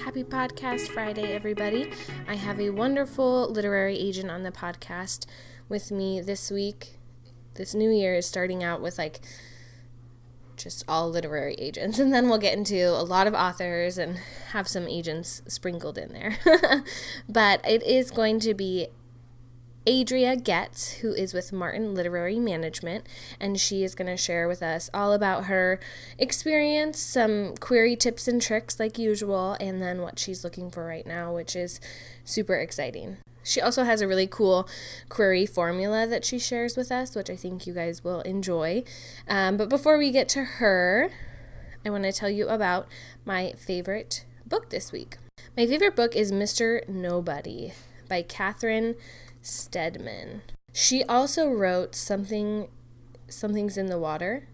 Happy Podcast Friday, everybody. I have a wonderful literary agent on the podcast with me this week. This new year is starting out with just all literary agents, and then we'll get into a lot of authors and have some agents sprinkled in there. But it is going to be Adria Goetz, who is with Martin Literary Management, and she is going to share with us all about her experience, some query tips and tricks like usual, and then what she's looking for right now, which is super exciting. She also has a really cool query formula that she shares with us, which I think you guys will enjoy. But before we get to her, I want to tell you about my favorite book this week. My favorite book is Mr. Nobody by Catherine Stedman. She also wrote Something's in the Water,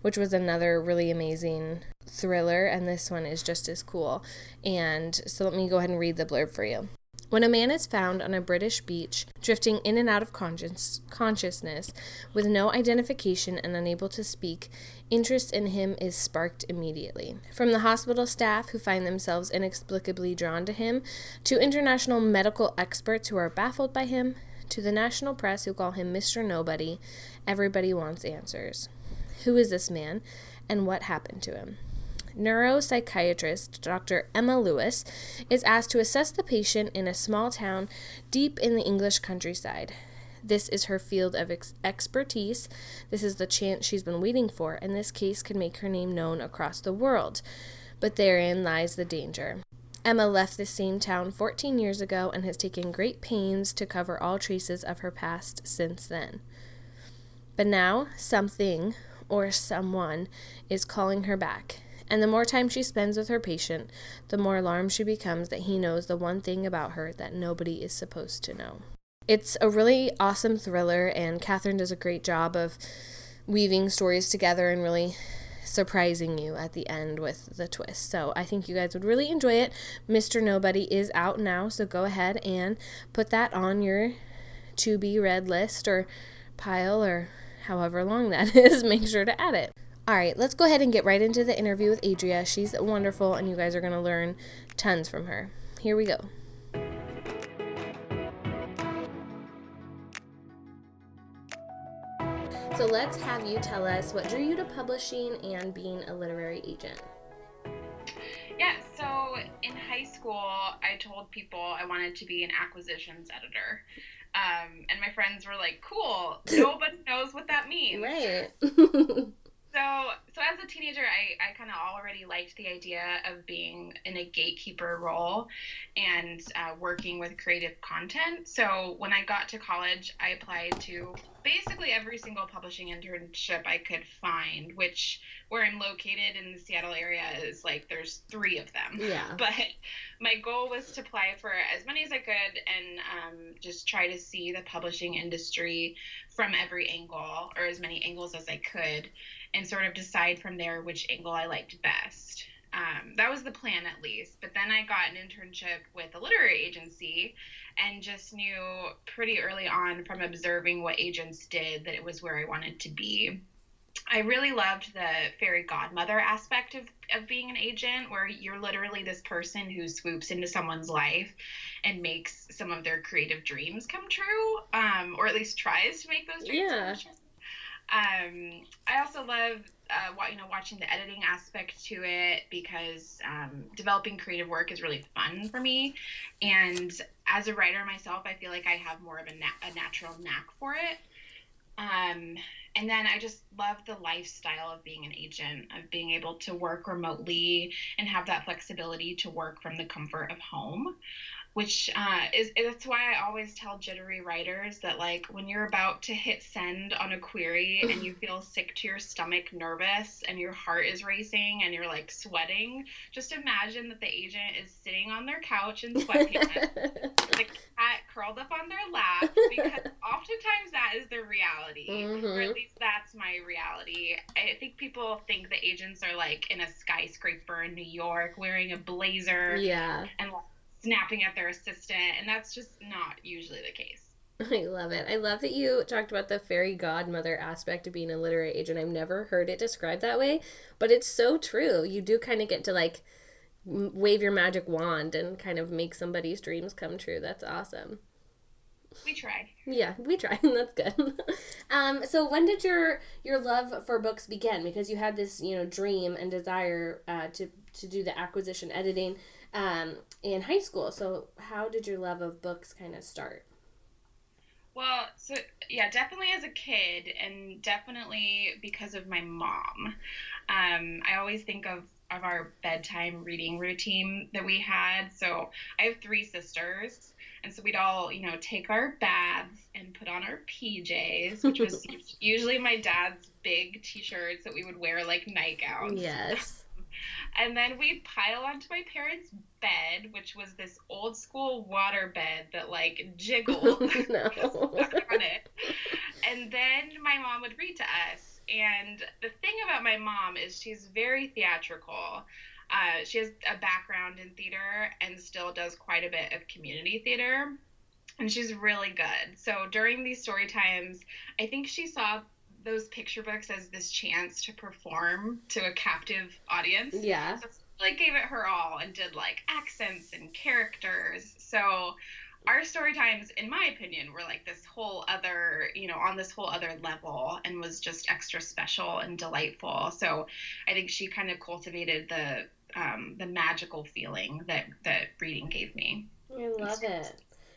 which was another really amazing thriller, and this one is just as cool. And so let me go ahead and read the blurb for you. When a man is found on a British beach, drifting in and out of consciousness, with no identification and unable to speak, interest in him is sparked immediately. From the hospital staff, who find themselves inexplicably drawn to him, to international medical experts who are baffled by him, to the national press who call him Mr. Nobody, everybody wants answers. Who is this man, and what happened to him? Neuropsychiatrist Dr. Emma Lewis is asked to assess the patient in a small town deep in the English countryside. This is her field of expertise. This is the chance she's been waiting for, and this case could make her name known across the world. But therein lies the danger. Emma left this same town 14 years ago and has taken great pains to cover all traces of her past since then. But now, something or someone is calling her back. And the more time she spends with her patient, the more alarmed she becomes that he knows the one thing about her that nobody is supposed to know. It's a really awesome thriller, and Catherine does a great job of weaving stories together and really surprising you at the end with the twist. So I think you guys would really enjoy it. Mr. Nobody is out now, so go ahead and put that on your to-be-read list or pile or however long that is. Make sure to add it. All right, let's go ahead and get right into the interview with Adria. She's wonderful, and you guys are going to learn tons from her. Here we go. So let's have you tell us what drew you to publishing and being a literary agent. Yeah, so in high school, I told people I wanted to be an acquisitions editor. And my friends were like, cool, nobody knows what that means. Right. So as a teenager, I kind of already liked the idea of being in a gatekeeper role and working with creative content. So when I got to college, I applied to basically every single publishing internship I could find, which where I'm located in the Seattle area is there's 3 of them. Yeah. But my goal was to apply for as many as I could and just try to see the publishing industry from every angle, or as many angles as I could, and sort of decide from there which angle I liked best. That was the plan, at least. But then I got an internship with a literary agency and just knew pretty early on from observing what agents did that it was where I wanted to be. I really loved the fairy godmother aspect of being an agent, where you're literally this person who swoops into someone's life and makes some of their creative dreams come true, or at least tries to make those dreams come true. I also love watching the editing aspect to it, because developing creative work is really fun for me. And as a writer myself, I feel like I have more of a natural knack for it. And then I just love the lifestyle of being an agent, of being able to work remotely and have that flexibility to work from the comfort of home, which that's why I always tell jittery writers that when you're about to hit send on a query and you feel sick to your stomach, nervous, and your heart is racing and you're sweating, just imagine that the agent is sitting on their couch in sweatpants, the cat curled up on their lap, because oftentimes that is their reality, or at least that's my reality. I think people think the agents are in a skyscraper in New York wearing a blazer, and snapping at their assistant, and that's just not usually the case. I love it. I love that you talked about the fairy godmother aspect of being a literary agent. I've never heard it described that way, but it's so true. You do kind of get to wave your magic wand and kind of make somebody's dreams come true. That's awesome. We try. Yeah, we try. That's good. So when did your love for books begin? Because you had this, dream and desire to do the acquisition editing in high school. So how did your love of books kind of start? Well, so yeah, definitely as a kid, and definitely because of my mom. I always think of our bedtime reading routine that we had. So I have three sisters, and so we'd all, take our baths and put on our PJs, which was usually my dad's big t-shirts that we would wear like nightgowns. Yes. And then we'd pile onto my parents' bed, which was this old school water bed that like jiggled No. on it. And then my mom would read to us. And the thing about my mom is she's very theatrical. She has a background in theater and still does quite a bit of community theater. And she's really good. So during these story times, I think she saw those picture books as this chance to perform to a captive audience. Yeah. So she like gave it her all and did like accents and characters. So our story times, in my opinion, were like this whole other, on this whole other level, and was just extra special and delightful. So I think she kind of cultivated the magical feeling that reading gave me. I love it.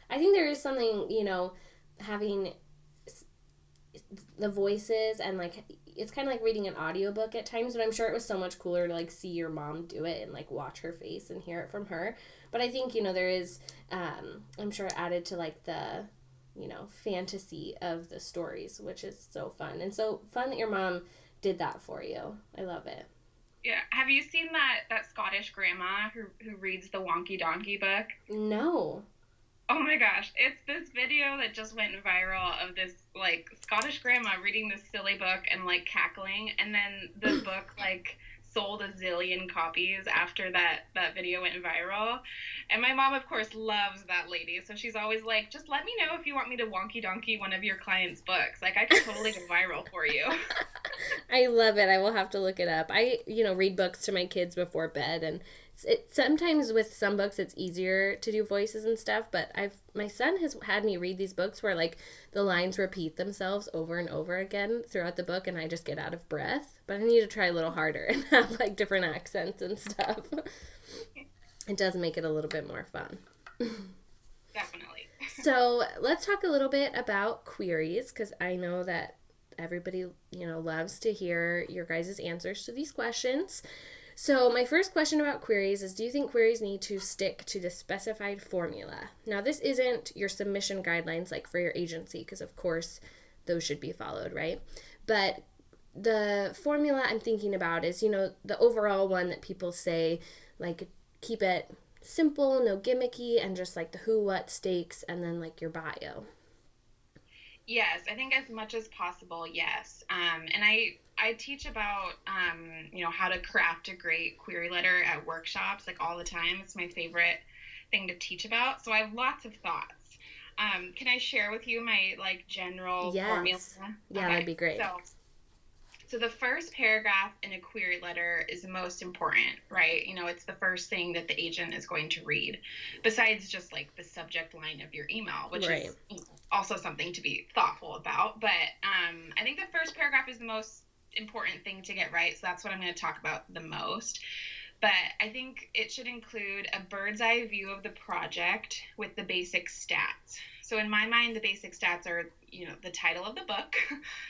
I think there is something, having the voices and like it's kind of like reading an audiobook at times, but I'm sure it was so much cooler to like see your mom do it and like watch her face and hear it from her. But I think there is I'm sure added to like the fantasy of the stories, which is so fun, and so fun that your mom did that for you. I love it. Yeah, have you seen that Scottish grandma who reads the Wonky Donkey book? No. Oh my gosh, it's this video that just went viral of this like Scottish grandma reading this silly book and like cackling, and then the book like sold a zillion copies after that video went viral. And my mom of course loves that lady, so she's always like, just let me know if you want me to wonky donkey one of your clients' books. Like I can totally go viral for you. I love it. I will have to look it up. I, read books to my kids before bed, and sometimes with some books it's easier to do voices and stuff, but my son has had me read these books where like the lines repeat themselves over and over again throughout the book, and I just get out of breath. But I need to try a little harder and have like different accents and stuff. It does make it a little bit more fun. Definitely. So let's talk a little bit about queries, because I know that everybody, loves to hear your guys' answers to these questions. So my first question about queries is, do you think queries need to stick to the specified formula? Now, this isn't your submission guidelines like for your agency, because of course those should be followed, right? But the formula I'm thinking about is, the overall one that people say, like, keep it simple, no gimmicky, and just like the who, what, stakes, and then like your bio. Yes, I think as much as possible, yes. And I teach about, how to craft a great query letter at workshops, like all the time. It's my favorite thing to teach about. So I have lots of thoughts. Can I share with you my like general formula? Yeah, okay. That'd be great. So the first paragraph in a query letter is the most important, right? It's the first thing that the agent is going to read, besides just like the subject line of your email, which right. is also something to be thoughtful about. But I think the first paragraph is the most important thing to get right. So that's what I'm going to talk about the most. But I think it should include a bird's eye view of the project with the basic stats. So in my mind, the basic stats are, the title of the book,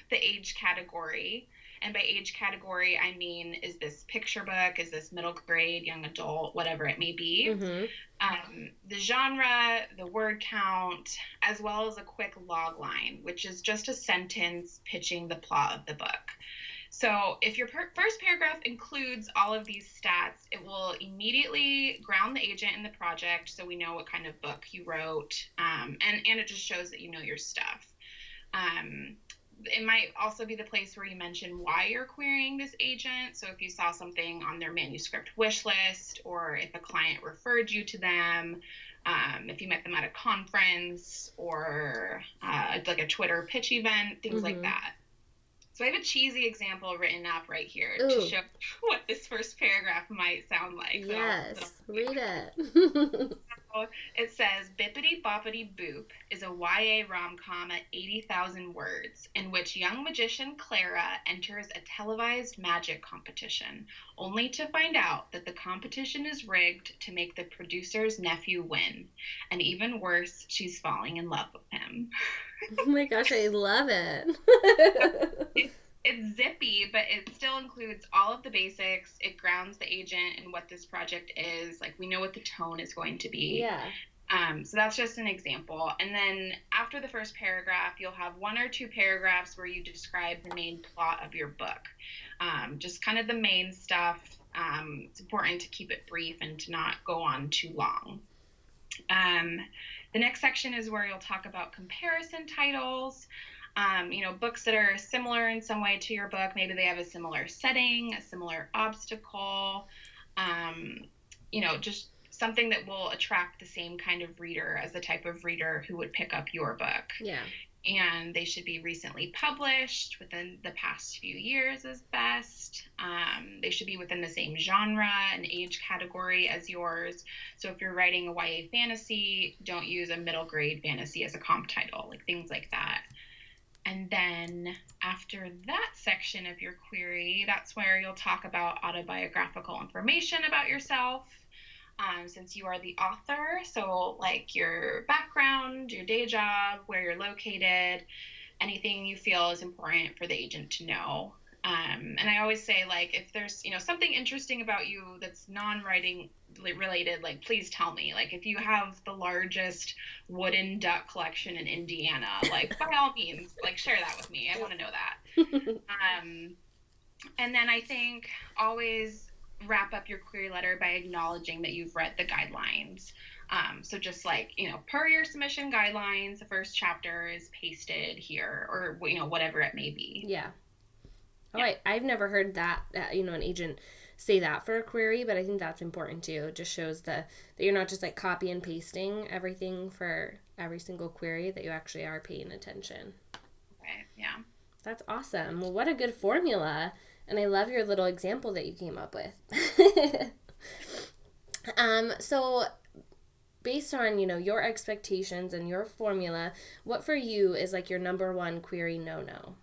the age category. And by age category, I mean, is this picture book? Is this middle grade, young adult, whatever it may be? Mm-hmm. The genre, the word count, as well as a quick log line, which is just a sentence pitching the plot of the book. So if your first paragraph includes all of these stats, it will immediately ground the agent in the project, so we know what kind of book you wrote, and it just shows that you know your stuff. It might also be the place where you mention why you're querying this agent. So if you saw something on their manuscript wish list, or if a client referred you to them, if you met them at a conference, or like a Twitter pitch event, things like that. So I have a cheesy example written up right here to Ooh, show what this first paragraph might sound like. That I'll yes. Read it. So it says Bippity Boppity Boop is a YA rom-com at 80,000 words in which young magician Clara enters a televised magic competition, only to find out that the competition is rigged to make the producer's nephew win. And even worse, she's falling in love with him. Oh my gosh, I love it. It's zippy, but it still includes all of the basics. It grounds the agent in what this project is. Like, we know what the tone is going to be. Yeah. So that's just an example. And then after the first paragraph, you'll have one or two paragraphs where you describe the main plot of your book. Just kind of the main stuff. It's important to keep it brief and to not go on too long. The next section is where you'll talk about comparison titles. Books that are similar in some way to your book. Maybe they have a similar setting, a similar obstacle, just something that will attract the same kind of reader as the type of reader who would pick up your book. Yeah. And they should be recently published within the past few years as best. They should be within the same genre and age category as yours. So if you're writing a YA fantasy, don't use a middle grade fantasy as a comp title, like things like that. And then after that section of your query, that's where you'll talk about autobiographical information about yourself, since you are the author. So like your background, your day job, where you're located, anything you feel is important for the agent to know. And I always say, like, if there's, something interesting about you that's non-writing related, like, please tell me. Like, if you have the largest wooden duck collection in Indiana, like, by all means, like, share that with me. I want to know that. And then I think always wrap up your query letter by acknowledging that you've read the guidelines. So just like, per your submission guidelines, the first chapter is pasted here, or, whatever it may be. Yeah. Oh, yeah. I've never heard that, an agent say that for a query, but I think that's important too. It just shows that you're not just like copy and pasting everything for every single query, that you actually are paying attention. Okay, yeah. That's awesome. Well, what a good formula. And I love your little example that you came up with. So based on, your expectations and your formula, what for you is like your number one query no-no?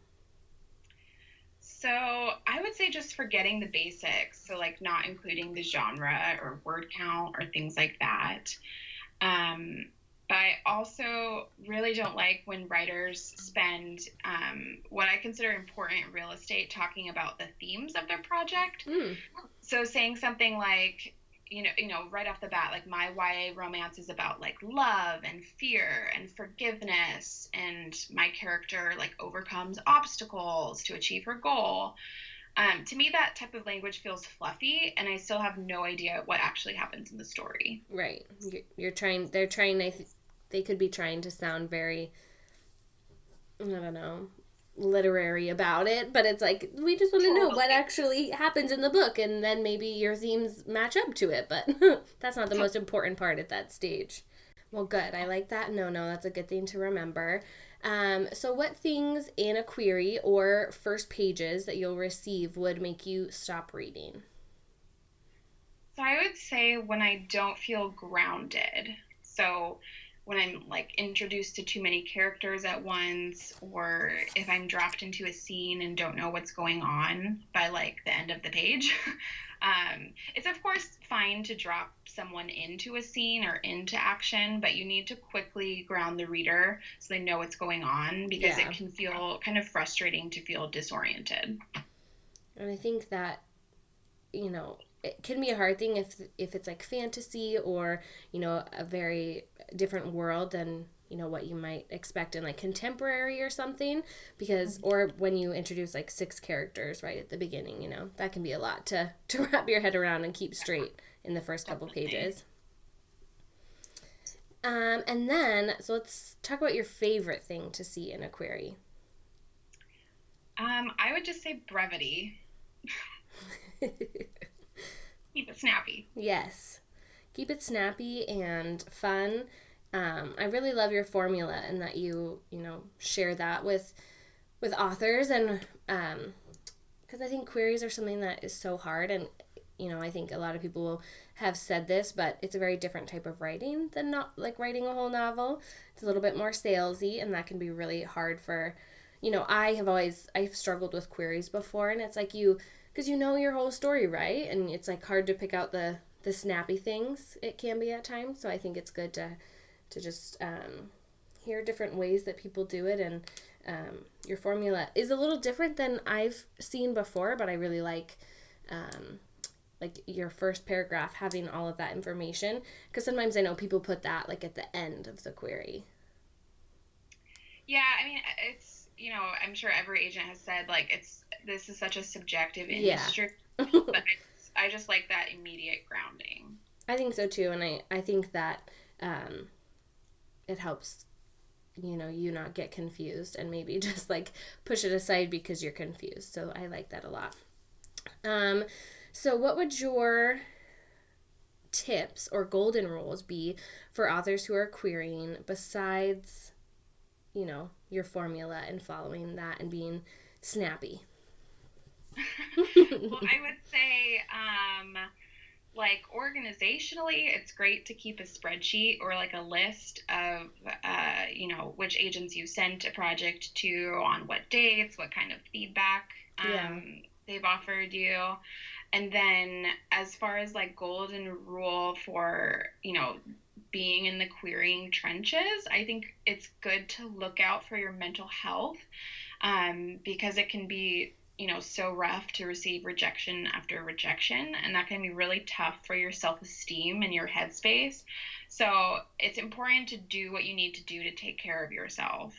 So I would say just forgetting the basics. So like not including the genre or word count or things like that. But I also really don't like when writers spend what I consider important real estate talking about the themes of their project. So saying something like, right off the bat, like my YA romance is about like love and fear and forgiveness, and my character like overcomes obstacles to achieve her goal. To me, that type of language feels fluffy, and I still have no idea what actually happens in the story. Right. They could be trying to sound very, I don't know, literary about it, but it's like, we just want to know what actually happens in the book, and then maybe your themes match up to it, but that's not the most important part at that stage. Well, good. I like that. No, that's a good thing to remember. So what things in a query or first pages that you'll receive would make you stop reading? So I would say when I don't feel grounded. So when I'm like introduced to too many characters at once, or if I'm dropped into a scene and don't know what's going on by like the end of the page. It's of course fine to drop someone into a scene or into action, but you need to quickly ground the reader so they know what's going on, because it can feel kind of frustrating to feel disoriented. And I think that, it can be a hard thing if it's like fantasy or, a very different world than, what you might expect in like contemporary or something, because, or when you introduce like 6 characters right at the beginning, that can be a lot to wrap your head around and keep straight in the first couple pages. And then, so let's talk about your favorite thing to see in a query. I would just say brevity. Keep it snappy. Yes. Keep it snappy and fun. I really love your formula, and that you share that with with authors, and because I think queries are something that is so hard, and I think a lot of people have said this, but it's a very different type of writing than not like writing a whole novel. It's a little bit more salesy, and that can be really hard for, I've struggled with queries before, and it's like because you know your whole story, right? And it's like hard to pick out the snappy things it can be at times. So I think it's good to just hear different ways that people do it, and your formula is a little different than I've seen before, but I really like your first paragraph having all of that information, because sometimes I know people put that like at the end of the query. Yeah, I mean, it's, I'm sure every agent has said, like, this is such a subjective Yeah. industry, but I just like that immediate grounding. I think so too, and I think that it helps you not get confused and maybe just like push it aside because you're confused. So I like that a lot. So what would your tips or golden rules be for authors who are querying besides, your formula and following that and being snappy? Well, I would say, like organizationally, it's great to keep a spreadsheet or like a list of, which agents you sent a project to, on what dates, what kind of feedback Yeah. they've offered you. And then as far as like golden rule for, being in the querying trenches, I think it's good to look out for your mental health, because it can be, so rough to receive rejection after rejection, and that can be really tough for your self-esteem and your headspace. So it's important to do what you need to do to take care of yourself.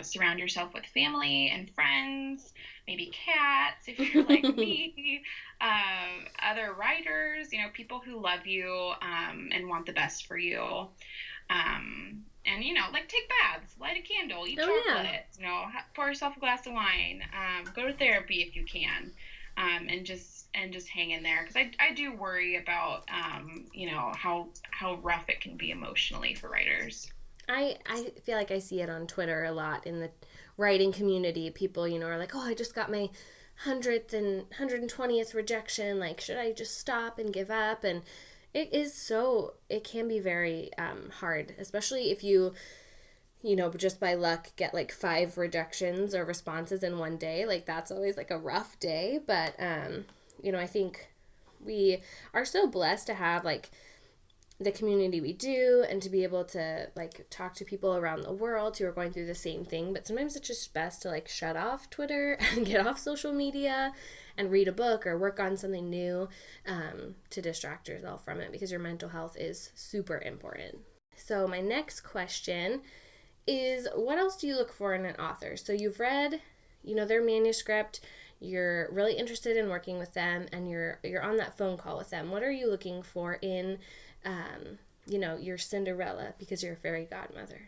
Surround yourself with family and friends, maybe cats if you're like me, other writers, people who love you, and want the best for you. And like take baths, light a candle, eat chocolate, yeah. Pour yourself a glass of wine, go to therapy if you can, and just hang in there, because I do worry about how rough it can be emotionally for writers. I feel like I see it on Twitter a lot in the writing community. People, are like, oh, I just got my 100th and 120th rejection. Like, should I just stop and give up? And it can be very hard, especially if you, just by luck get like 5 rejections or responses in one day. Like, that's always like a rough day. But, I think we are so blessed to have like the community we do, and to be able to like talk to people around the world who are going through the same thing. But sometimes it's just best to like shut off Twitter and get off social media and read a book or work on something new, to distract yourself from it, because your mental health is super important. So my next question is, what else do you look for in an author? So you've read, their manuscript, you're really interested in working with them, and you're on that phone call with them. What are you looking for in your Cinderella, because you're a fairy godmother?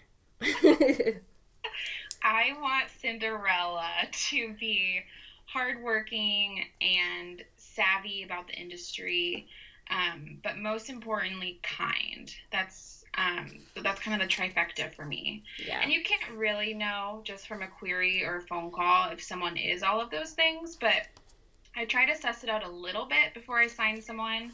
I want Cinderella to be hardworking and savvy about the industry, but most importantly, kind. That's kind of the trifecta for me. Yeah. And you can't really know just from a query or a phone call if someone is all of those things, but I try to suss it out a little bit before I sign someone.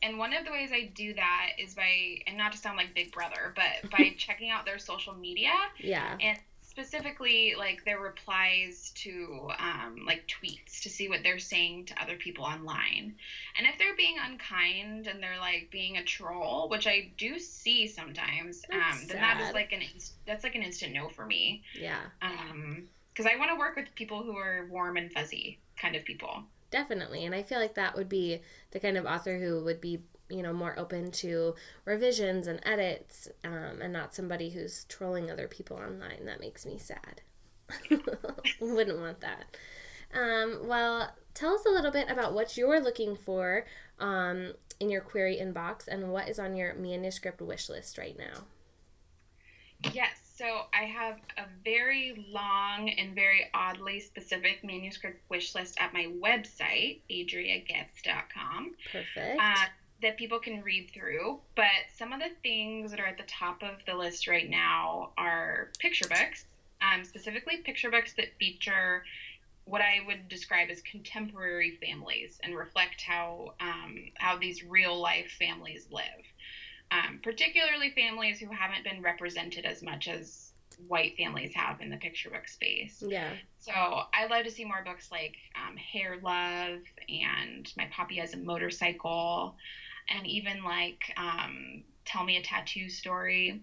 And one of the ways I do that is by, and not to sound like Big Brother, but by checking out their social media. Yeah. And specifically like their replies to like tweets, to see what they're saying to other people online. And if they're being unkind and they're like being a troll, which I do see sometimes, then that is that's like an instant no for me. Yeah. Because I want to work with people who are warm and fuzzy kind of people. Definitely. And I feel like that would be the kind of author who would be, more open to revisions and edits, and not somebody who's trolling other people online. That makes me sad. Wouldn't want that. Well, tell us a little bit about what you're looking for in your query inbox, and what is on your manuscript wish list right now. Yes. So I have a very long and very oddly specific manuscript wish list at my website, adriagoetz.com. Perfect. That people can read through. But some of the things that are at the top of the list right now are picture books. specifically picture books that feature what I would describe as contemporary families and reflect how these real life families live, particularly families who haven't been represented as much as white families have in the picture book space. Yeah. So I love to see more books like Hair Love and My Poppy Has a Motorcycle, and even like Tell Me a Tattoo Story.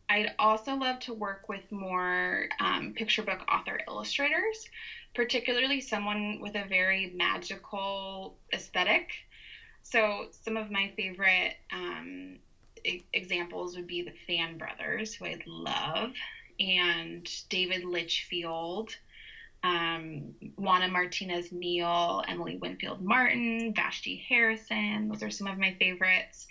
I'd also love to work with more picture book author illustrators, particularly someone with a very magical aesthetic. So some of my favorite examples would be the Fan Brothers, who I love, and David Litchfield, Juana Martinez Neal, Emily Winfield Martin, Vashti Harrison. Those are some of my favorites.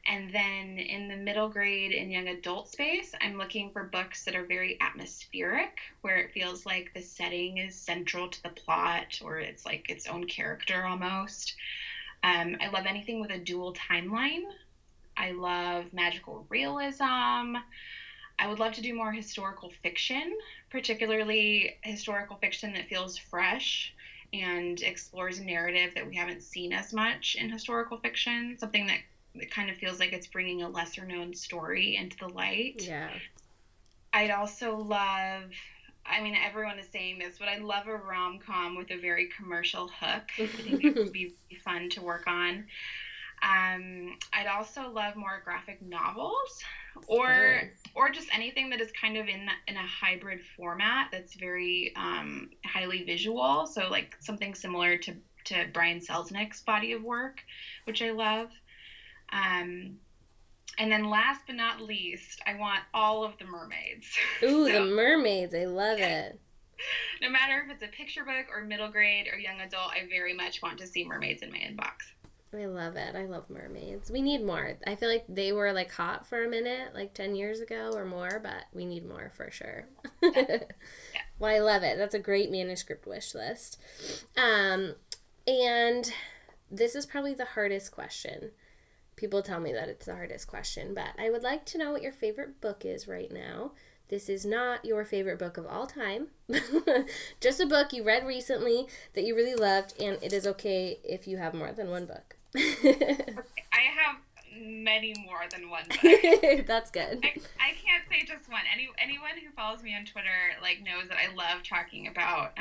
And then in the middle grade and young adult space, I'm looking for books that are very atmospheric, where it feels like the setting is central to the plot, or it's like its own character almost. I love anything with a dual timeline. I love magical realism. I would love to do more historical fiction, particularly historical fiction that feels fresh and explores a narrative that we haven't seen as much in historical fiction, something that it kind of feels like it's bringing a lesser known story into the light. Yeah. I'd also love, I mean, everyone is saying this, but I love a rom-com with a very commercial hook. I think it would be fun to work on. I'd also love more graphic novels, or just anything that is kind of in a hybrid format that's very highly visual. So like something similar to Brian Selznick's body of work, which I love. And then last but not least, I want all of the mermaids. Ooh, so, the mermaids. I love it. No matter if it's a picture book or middle grade or young adult, I very much want to see mermaids in my inbox. I love it. I love mermaids. We need more. I feel like they were like hot for a minute, like 10 years ago or more, but we need more for sure. Yeah. Well, I love it. That's a great manuscript wish list. And this is probably the hardest question. People tell me that it's the hardest question, but I would like to know what your favorite book is right now. This is not your favorite book of all time. Just a book you read recently that you really loved, and it is okay if you have more than one book. I have many more than one book. That's good. I can't say just one. Anyone who follows me on Twitter like knows that I love talking about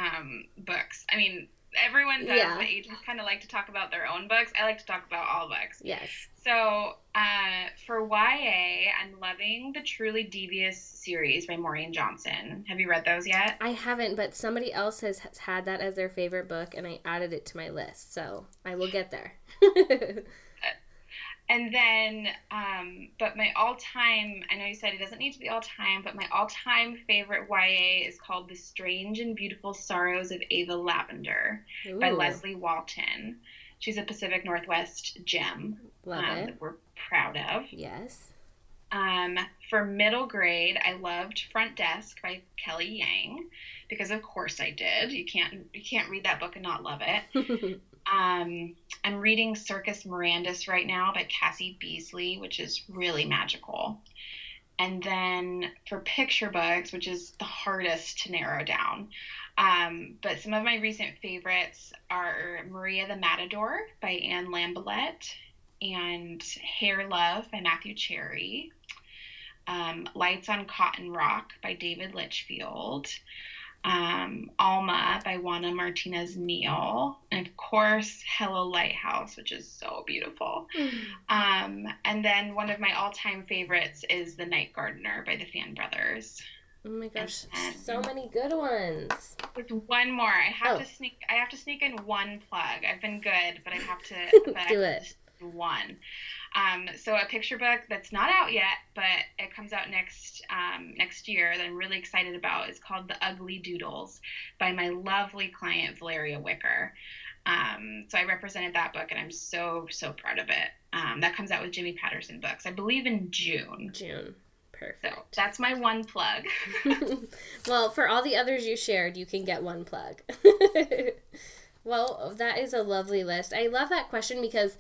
books. I mean, everyone does, but agents kind of like to talk about their own books. I like to talk about all books. Yes. So for YA, I'm loving the Truly Devious series by Maureen Johnson. Have you read those yet? I haven't, but somebody else has had that as their favorite book, and I added it to my list, so I will get there. And then, but my all-time, I know you said it doesn't need to be all-time, but my all-time favorite YA is called The Strange and Beautiful Sorrows of Ava Lavender by Leslie Walton. She's a Pacific Northwest gem. Love it. That we're proud of. Yes. For middle grade, I loved Front Desk by Kelly Yang, because of course I did. You can't read that book and not love it. I'm reading Circus Mirandus right now by Cassie Beasley, which is really magical. And then for picture books, which is the hardest to narrow down, but some of my recent favorites are Maria the Matador by Anne Lambelet and Hair Love by Matthew Cherry, Lights on Cotton Rock by David Litchfield, Alma by Juana Martinez Neal, and of course Hello Lighthouse, which is so beautiful. And then one of my all-time favorites is The Night Gardener by the Fan Brothers. Oh my gosh, so many good ones. With one more, I have to sneak in one plug. I've been good, but I have to do it. One. So a picture book that's not out yet, but it comes out next year that I'm really excited about is called The Ugly Doodles by my lovely client Valeria Wicker. So I represented that book, and I'm so proud of it. That comes out with Jimmy Patterson Books, I believe in June. Perfect. So that's my one plug. Well, for all the others you shared, you can get one plug. Well, that is a lovely list. I love that question because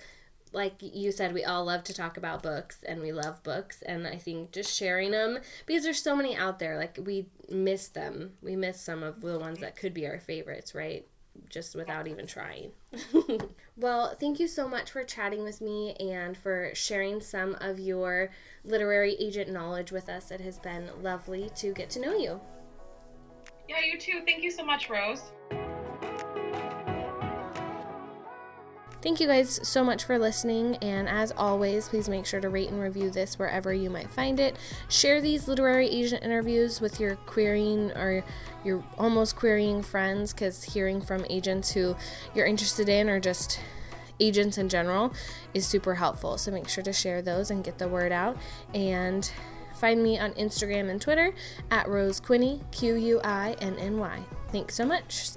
like you said, we all love to talk about books, and we love books, and I think just sharing them, because there's so many out there, like we miss them. We miss some of the ones that could be our favorites, right? Just without even trying. Well, thank you so much for chatting with me and for sharing some of your literary agent knowledge with us. It has been lovely to get to know you. Yeah, you too. Thank you so much, Rose. Thank you guys so much for listening, and as always, please make sure to rate and review this wherever you might find it. Share these literary agent interviews with your querying or your almost querying friends, because hearing from agents who you're interested in, or just agents in general, is super helpful. So make sure to share those and get the word out. And find me on Instagram and Twitter at Rose Quinney, Quinny. Thanks so much.